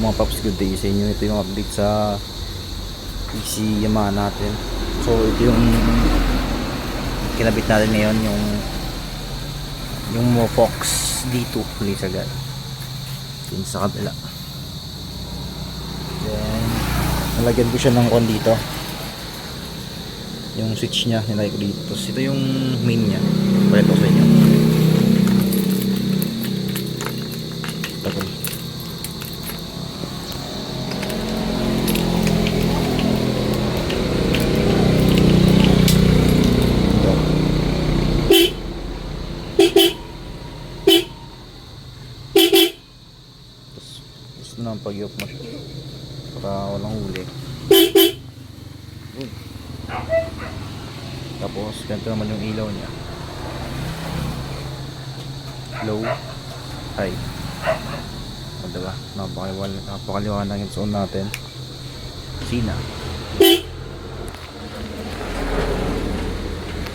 mga paps, good day sa inyo. Ito yung update sa PC Yamaha natin. So ito yung kinabit natin ngayon, yung Mofox D2 laser gun. Yun sa kabila. Then nalagyan ko siya ng on dito, yung switch nya nilagay ko dito. Tapos ito yung main nya, pakita ko sa inyo. Ito. Gusto na ang pag-iop mo siya para walang huli. Tapos ganito naman yung ilaw niya, low, high. O diba, napakaliwanag yung zone natin. Sina